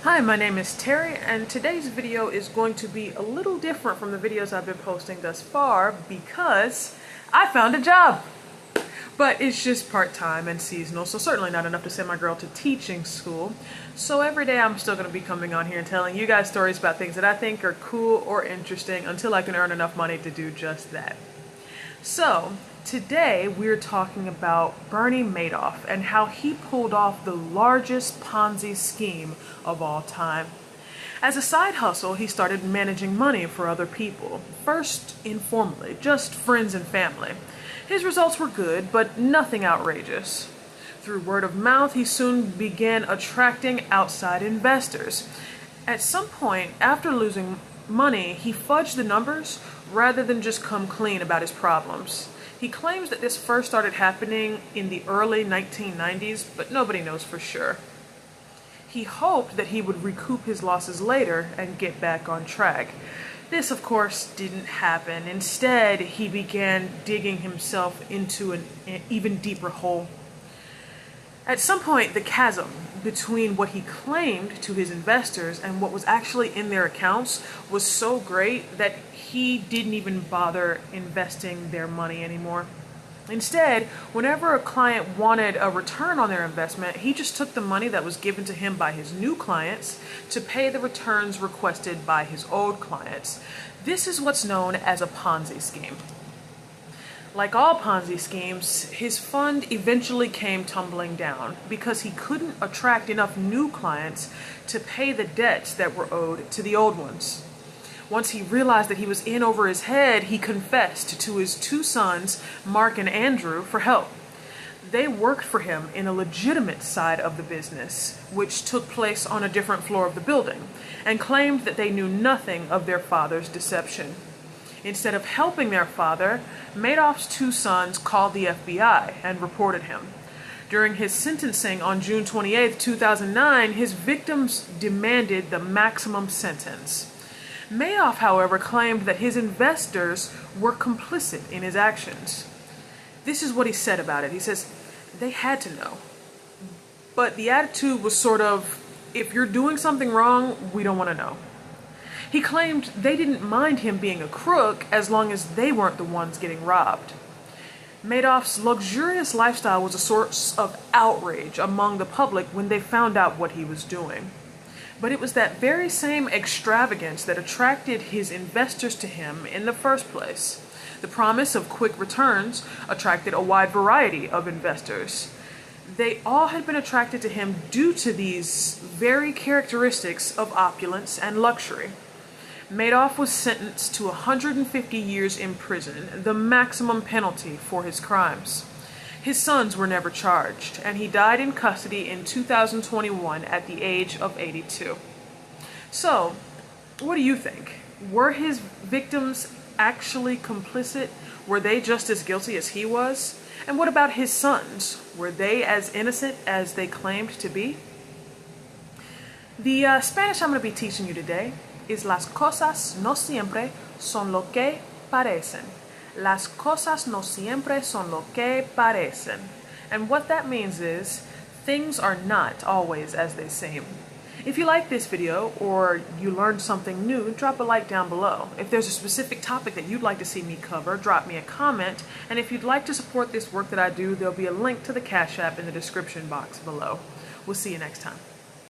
Hi, my name is Terry, and today's video is going to be a little different from the videos I've been posting thus far because I found a job. But it's just part-time and seasonal, so certainly not enough to send my girl to teaching school. So every day I'm still going to be coming on here and telling you guys stories about things that I think are cool or interesting until I can earn enough money to do just that. So today we're talking about Bernie Madoff and how he pulled off the largest Ponzi scheme of all time. As a side hustle, he started managing money for other people, first informally, just friends and family. His results were good, but nothing outrageous. Through word of mouth, he soon began attracting outside investors. At some point, after losing money, he fudged the numbers rather than just come clean about his problems. He claims that this first started happening in the early 1990s, but nobody knows for sure. He hoped that he would recoup his losses later and get back on track. This, of course, didn't happen. Instead, he began digging himself into an even deeper hole. At some point, the chasm between what he claimed to his investors and what was actually in their accounts was so great that he didn't even bother investing their money anymore. Instead, whenever a client wanted a return on their investment, he just took the money that was given to him by his new clients to pay the returns requested by his old clients. This is what's known as a Ponzi scheme. Like all Ponzi schemes, his fund eventually came tumbling down because he couldn't attract enough new clients to pay the debts that were owed to the old ones. Once he realized that he was in over his head, he confessed to his two sons, Mark and Andrew, for help. They worked for him in a legitimate side of the business, which took place on a different floor of the building, and claimed that they knew nothing of their father's deception. Instead of helping their father, Madoff's two sons called the FBI and reported him. During his sentencing on June 28, 2009, his victims demanded the maximum sentence. Madoff, however, claimed that his investors were complicit in his actions. This is what he said about it. He says, they had to know. But the attitude was sort of, if you're doing something wrong, we don't want to know. He claimed they didn't mind him being a crook as long as they weren't the ones getting robbed. Madoff's luxurious lifestyle was a source of outrage among the public when they found out what he was doing. But it was that very same extravagance that attracted his investors to him in the first place. The promise of quick returns attracted a wide variety of investors. They all had been attracted to him due to these very characteristics of opulence and luxury. Madoff was sentenced to 150 years in prison, the maximum penalty for his crimes. His sons were never charged, and he died in custody in 2021 at the age of 82. So, what do you think? Were his victims actually complicit? Were they just as guilty as he was? And what about his sons? Were they as innocent as they claimed to be? The Spanish I'm going to be teaching you today is las cosas no siempre son lo que parecen. Las cosas no siempre son lo que parecen. And what that means is, things are not always as they seem. If you like this video or you learned something new, drop a like down below. If there's a specific topic that you'd like to see me cover, drop me a comment. And if you'd like to support this work that I do, there'll be a link to the Cash App in the description box below. We'll see you next time.